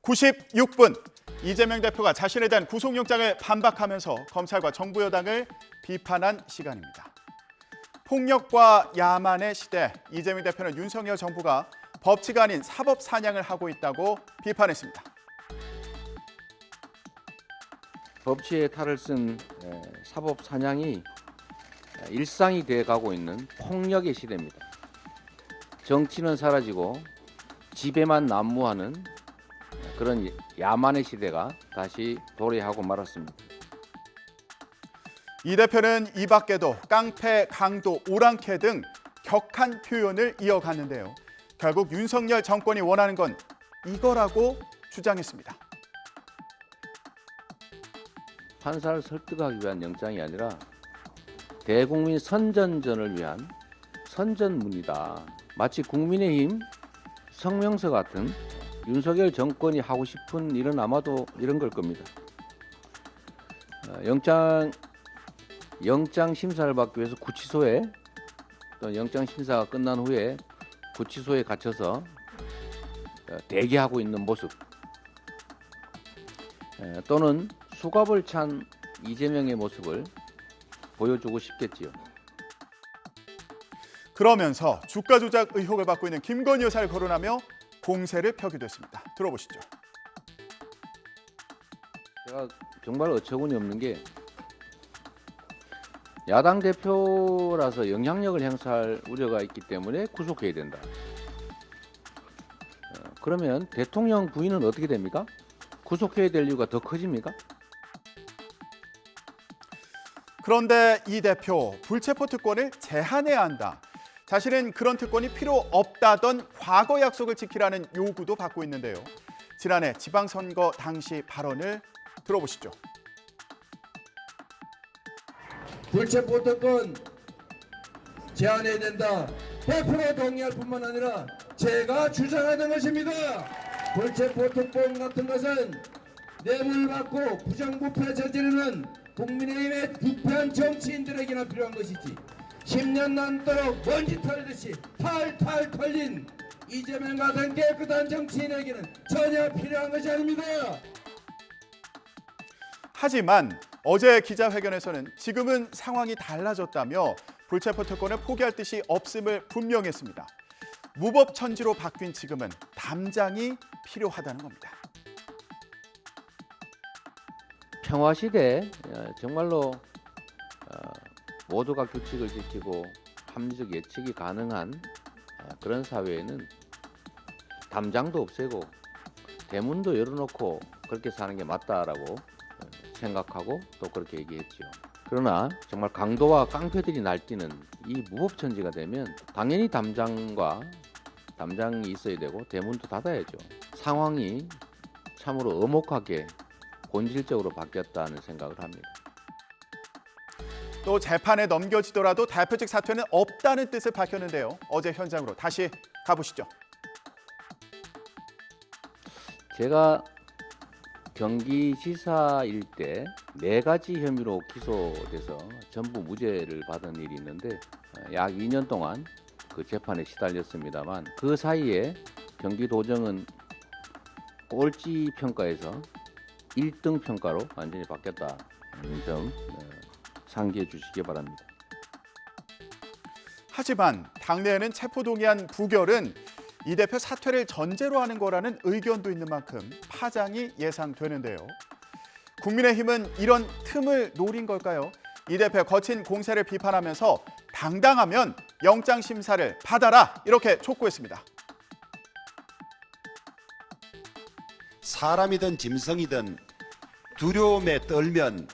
96분 이재명 대표가 자신에 대한 구속영장을 반박하면서 검찰과 정부 여당을 비판한 시간입니다. 폭력과 야만의 시대, 이재명 대표는 윤석열 정부가 법치가 아닌 사법 사냥을 하고 있다고 비판했습니다. 법치의 탈을 쓴 사법 사냥이 일상이 돼가고 있는 폭력의 시대입니다. 정치는 사라지고 지배만 난무하는 그런 야만의 시대가 다시 도래하고 말았습니다. 이 대표는 이 밖에도 깡패, 강도, 오랑캐 등 격한 표현을 이어갔는데요. 결국 윤석열 정권이 원하는 건 이거라고 주장했습니다. 판사를 설득하기 위한 영장이 아니라 대국민 선전전을 위한 선전문이다. 마치 국민의힘 성명서 같은 윤석열 정권이 하고 싶은 일은 아마도 이런 걸 겁니다. 영장 심사를 받기 위해서 구치소에 또 영장 심사가 끝난 후에 구치소에 갇혀서 대기하고 있는 모습 또는 수갑을 찬 이재명의 모습을 보여주고 싶겠지요. 그러면서 주가 조작 의혹을 받고 있는 김건희 여사를 거론하며 공세를 펴기도 했습니다. 들어보시죠. 제가 정말 어처구니 없는 게 야당 대표라서 영향력을 행사할 우려가 있기 때문에 구속해야 된다. 그러면 대통령 부인은 어떻게 됩니까? 구속해야 될 이유가 더 커집니까? 그런데 이 대표, 불체포 특권을 제한해야 한다. 자신은 그런 특권이 필요 없다던 과거 약속을 지키라는 요구도 받고 있는데요. 지난해 지방선거 당시 발언을 들어보시죠. 불체포 특권 제한해야 된다. 100% 동의할 뿐만 아니라 제가 주장하는 것입니다. 불체포 특권 같은 것은 뇌물 받고 부정부패 저지르는 국민의힘의 부패한 정치인들에게나 필요한 것이지 10년 넘도록 먼지 털듯이 탈탈 털린 이재명 같은 깨끗한 정치인에게는 전혀 필요한 것이 아닙니다. 하지만 어제 기자회견에서는 지금은 상황이 달라졌다며 불체포 특권을 포기할 뜻이 없음을 분명히 했습니다. 무법천지로 바뀐 지금은 담장이 필요하다는 겁니다. 평화시대 정말로 모두가 규칙을 지키고 합리적 예측이 가능한 그런 사회에는 담장도 없애고 대문도 열어놓고 그렇게 사는 게 맞다라고 생각하고 또 그렇게 얘기했죠. 그러나 정말 강도와 깡패들이 날뛰는 이 무법천지가 되면 당연히 담장이 있어야 되고 대문도 닫아야죠. 상황이 참으로 엄혹하게 본질적으로 바뀌었다는 생각을 합니다. 또 재판에 넘겨지더라도 대표 측 사퇴는 없다는 뜻을 밝혔는데요. 어제 현장으로 다시 가보시죠. 제가 경기지사일 때 4가지 혐의로 기소돼서 전부 무죄를 받은 일이 있는데 약 2년 동안 그 재판에 시달렸습니다만 그 사이에 경기도정은 꼴찌 평가에서 1등 평가로 완전히 바뀌었다는 점 상기해 주시기 바랍니다. 하지만 당내에는 체포동의안 부결은 이 대표 사퇴를 전제로 하는 거라는 의견도 있는 만큼 파장이 예상되는데요. 국민의힘은 이런 틈을 노린 걸까요? 이 대표 거친 공세를 비판하면서 당당하면 영장 심사를 받아라 이렇게 촉구했습니다. 사람이든 짐승이든 두려움에 떨면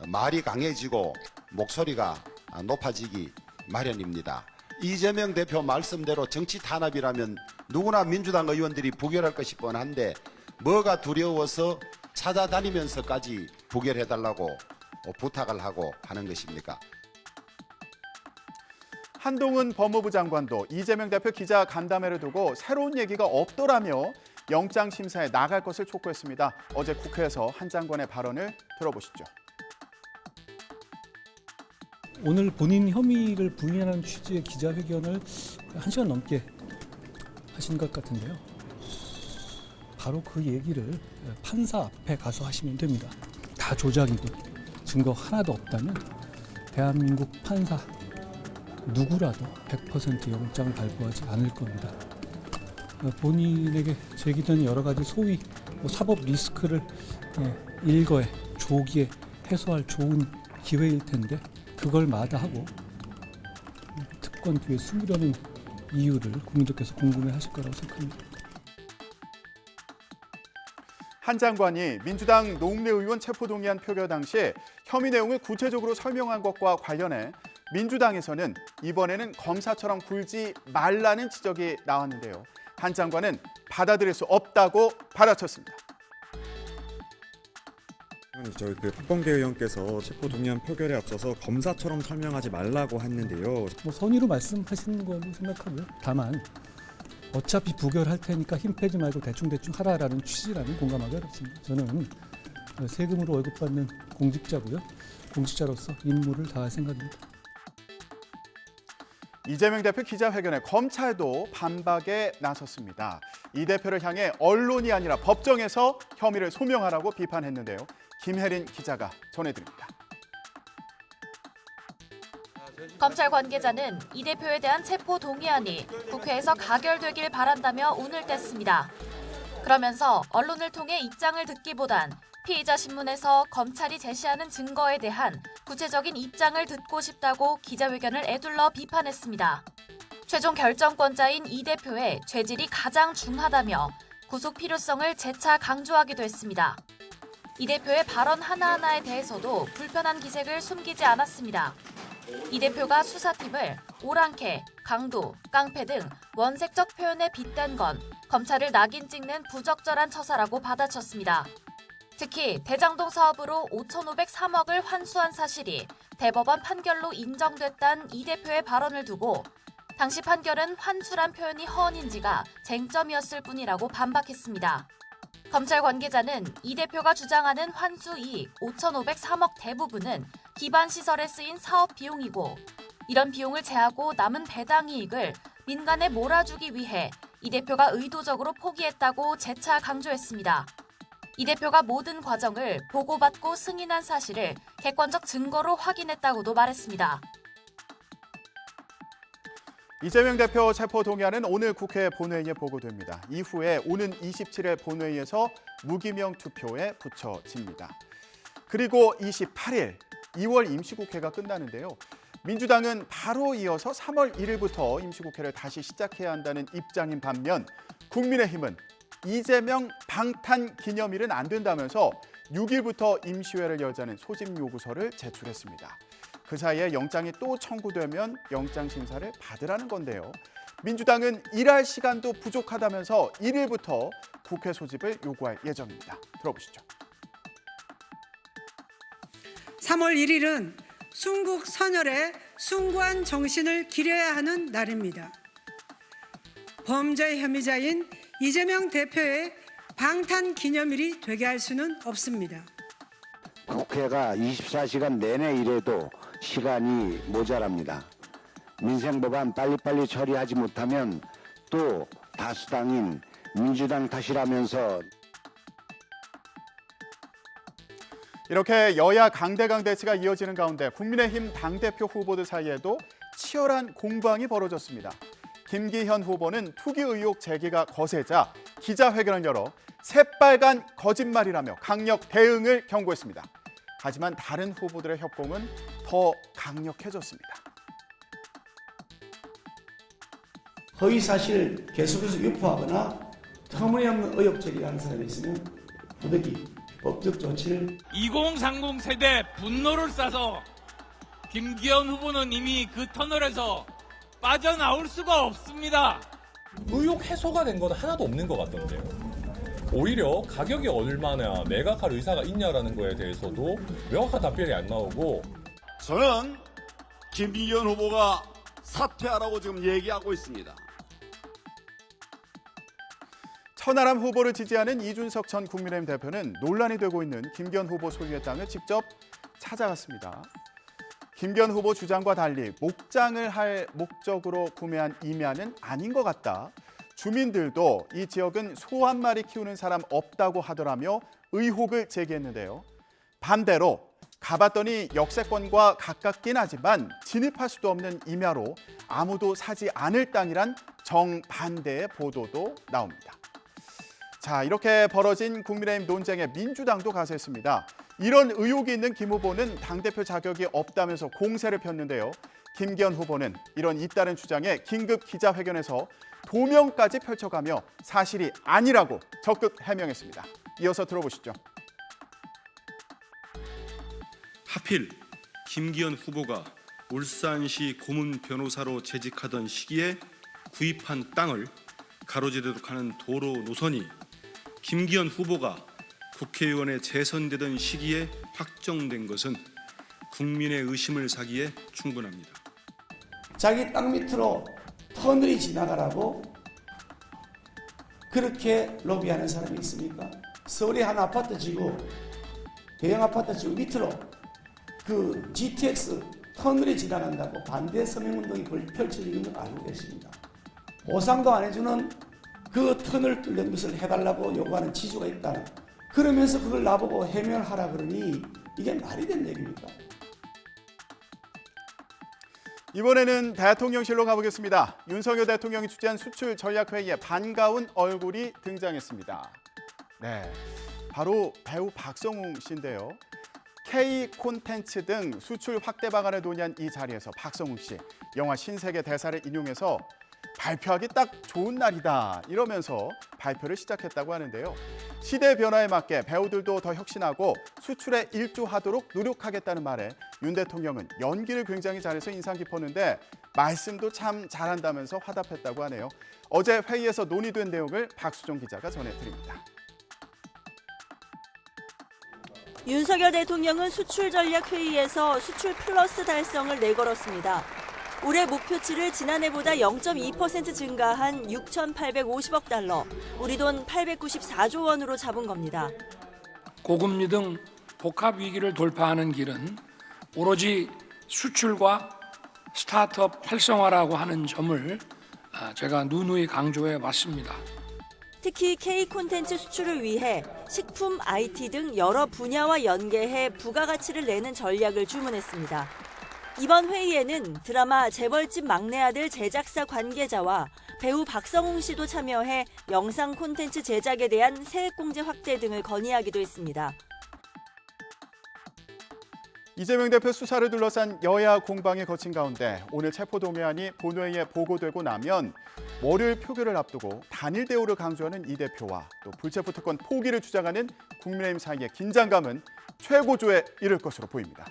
말이 강해지고 목소리가 높아지기 마련입니다. 이재명 대표 말씀대로 정치 탄압이라면 누구나 민주당 의원들이 부결할 것이 뻔한데 뭐가 두려워서 찾아다니면서까지 부결해달라고 부탁을 하고 하는 것입니까? 한동훈 법무부 장관도 이재명 대표 기자 간담회를 두고 새로운 얘기가 없더라며 영장 심사에 나갈 것을 촉구했습니다. 어제 국회에서 한 장관의 발언을 들어보시죠. 오늘 본인 혐의를 부인하는 취지의 기자회견을 1시간 넘게 하신 것 같은데요. 바로 그 얘기를 판사 앞에 가서 하시면 됩니다. 다 조작이고 증거 하나도 없다면 대한민국 판사 누구라도 100% 영장을 발부하지 않을 겁니다. 본인에게 제기된 여러 가지 소위 사법 리스크를 일거에 조기에 해소할 좋은 기회일 텐데 그걸 마다하고 특권 뒤에 숨기려는 이유를 국민들께서 궁금해하실 거라고 생각합니다. 한 장관이 민주당 노웅래 의원 체포동의안 표결 당시 혐의 내용을 구체적으로 설명한 것과 관련해 민주당에서는 이번에는 검사처럼 굴지 말라는 지적이 나왔는데요. 한 장관은 받아들일 수 없다고 받아쳤습니다. 저희 박범계 의원께서 체포동의안 표결에 앞서서 검사처럼 설명하지 말라고 했는데요. 선의로 말씀하시는 걸로 생각하고요. 다만 어차피 부결할 테니까 힘 빼지 말고 대충 하라라는 취지라는 공감하기 어렵습니다. 저는 세금으로 월급 받는 공직자고요. 공직자로서 임무를 다할 생각입니다. 이재명 대표 기자회견에 검찰도 반박에 나섰습니다. 이 대표를 향해 언론이 아니라 법정에서 혐의를 소명하라고 비판했는데요. 김혜린 기자가 전해드립니다. 검찰 관계자는 이 대표에 대한 체포 동의안이 국회에서 가결되길 바란다며 운을 뗐습니다. 그러면서 언론을 통해 입장을 듣기보단 피의자 신문에서 검찰이 제시하는 증거에 대한 구체적인 입장을 듣고 싶다고 기자회견을 에둘러 비판했습니다. 최종 결정권자인 이 대표의 죄질이 가장 중하다며 구속 필요성을 재차 강조하기도 했습니다. 이 대표의 발언 하나하나에 대해서도 불편한 기색을 숨기지 않았습니다. 이 대표가 수사팀을 오랑캐, 강도, 깡패 등 원색적 표현에 빗댄 건 검찰을 낙인 찍는 부적절한 처사라고 받아쳤습니다. 특히 대장동 사업으로 5,503억을 환수한 사실이 대법원 판결로 인정됐다는 이 대표의 발언을 두고 당시 판결은 환수란 표현이 허언인지가 쟁점이었을 뿐이라고 반박했습니다. 검찰 관계자는 이 대표가 주장하는 환수 이익 5,503억 대부분은 기반 시설에 쓰인 사업 비용이고 이런 비용을 제하고 남은 배당 이익을 민간에 몰아주기 위해 이 대표가 의도적으로 포기했다고 재차 강조했습니다. 이 대표가 모든 과정을 보고받고 승인한 사실을 객관적 증거로 확인했다고도 말했습니다. 이재명 대표 체포 동의안은 오늘 국회 본회의에 보고됩니다. 이후에 오는 27일 본회의에서 무기명 투표에 붙여집니다. 그리고 28일 2월 임시국회가 끝나는데요. 민주당은 바로 이어서 3월 1일부터 임시국회를 다시 시작해야 한다는 입장인 반면 국민의힘은 이재명 방탄 기념일은 안 된다면서 6일부터 임시회를 열자는 소집 요구서를 제출했습니다. 그 사이에 영장이 또 청구되면 영장 심사를 받으라는 건데요. 민주당은 일할 시간도 부족하다면서 1일부터 국회 소집을 요구할 예정입니다. 들어보시죠. 3월 1일은 순국 선열의 숭고한 정신을 기려야 하는 날입니다. 범죄 혐의자인 이재명 대표의 방탄 기념일이 되게 할 수는 없습니다. 국회가 24시간 내내 일해도 시간이 모자랍니다. 민생법안 빨리빨리 처리하지 못하면 또 다수당인 민주당 탓이라면서 이렇게 여야 강대강 대치가 이어지는 가운데 국민의힘 당대표 후보들 사이에도 치열한 공방이 벌어졌습니다. 김기현 후보는 투기 의혹 제기가 거세자 기자회견을 열어 새빨간 거짓말이라며 강력 대응을 경고했습니다. 하지만 다른 후보들의 협공은 더 강력해졌습니다. 허위 사실을 계속해서 유포하거나 터무니없는 의혹 제기하는 사람이 있으면 부득이 법적 조치를 2030 세대 분노를 싸서 김기현 후보는 이미 그 터널에서 빠져나올 수가 없습니다. 의혹 해소가 된 건 하나도 없는 것 같던데요. 오히려 가격이 얼마나 매각할 의사가 있냐라는 거에 대해서도 명확한 답변이 안 나오고 저는 김기현 후보가 사퇴하라고 지금 얘기하고 있습니다. 천하람 후보를 지지하는 이준석 전 국민의힘 대표는 논란이 되고 있는 김기현 후보 소유의 땅을 직접 찾아갔습니다. 김기현 후보 주장과 달리 목장을 할 목적으로 구매한 임야는 아닌 것 같다. 주민들도 이 지역은 소 한 마리 키우는 사람 없다고 하더라며 의혹을 제기했는데요. 반대로 가봤더니 역세권과 가깝긴 하지만 진입할 수도 없는 임야로 아무도 사지 않을 땅이란 정반대의 보도도 나옵니다. 자, 이렇게 벌어진 국민의힘 논쟁에 민주당도 가세했습니다. 이런 의혹이 있는 김 후보는 당대표 자격이 없다면서 공세를 폈는데요. 김기현 후보는 이런 잇따른 주장에 긴급 기자회견에서 도명까지 펼쳐가며 사실이 아니라고 적극 해명했습니다. 이어서 들어보시죠. 하필 김기현 후보가 울산시 고문 변호사로 재직하던 시기에 구입한 땅을 가로지르도록 하는 도로 노선이 김기현 후보가 국회의원에 재선되던 시기에 확정된 것은 국민의 의심을 사기에 충분합니다. 자기 땅 밑으로 터널이 지나가라고 그렇게 로비하는 사람이 있습니까? 서울의 한 아파트 지구, 대형 아파트 지구 밑으로 그 GTX 터널이 지나간다고 반대 서명운동이 펼쳐지는 걸 알고 계십니다. 보상도 안 해주는 그 터널 뚫는 것을 해달라고 요구하는 지주가 있다는, 그러면서 그걸 나보고 해명하라 그러니 이게 말이 된 얘기입니까? 이번에는 대통령실로 가보겠습니다. 윤석열 대통령이 주재한 수출 전략회의에 반가운 얼굴이 등장했습니다. 네, 바로 배우 박성웅 씨인데요. K 콘텐츠 등 수출 확대 방안을 논의한 이 자리에서 박성웅 씨, 영화 신세계 대사를 인용해서 발표하기 딱 좋은 날이다 이러면서 발표를 시작했다고 하는데요. 시대 변화에 맞게 배우들도 더 혁신하고 수출에 일조하도록 노력하겠다는 말에 윤 대통령은 연기를 굉장히 잘해서 인상 깊었는데 말씀도 참 잘한다면서 화답했다고 하네요. 어제 회의에서 논의된 내용을 박수종 기자가 전해드립니다. 윤석열 대통령은 수출 전략 회의에서 수출 플러스 달성을 내걸었습니다. 올해 목표치를 지난해보다 0.2% 증가한 6,850억 달러, 우리 돈 894조 원으로 잡은 겁니다. 고금리 등 복합 위기를 돌파하는 길은 오로지 수출과 스타트업 활성화라고 하는 점을 제가 누누이 강조해 왔습니다. 특히 K 콘텐츠 수출을 위해 식품, IT 등 여러 분야와 연계해 부가가치를 내는 전략을 주문했습니다. 이번 회의에는 드라마 재벌집 막내 아들 제작사 관계자와 배우 박성웅 씨도 참여해 영상 콘텐츠 제작에 대한 세액공제 확대 등을 건의하기도 했습니다. 이재명 대표 수사를 둘러싼 여야 공방이 거친 가운데 오늘 체포동의안이 본회의에 보고되고 나면 월요일 표결을 앞두고 단일 대우를 강조하는 이 대표와 또 불체포 특권 포기를 주장하는 국민의힘 사이의 긴장감은 최고조에 이를 것으로 보입니다.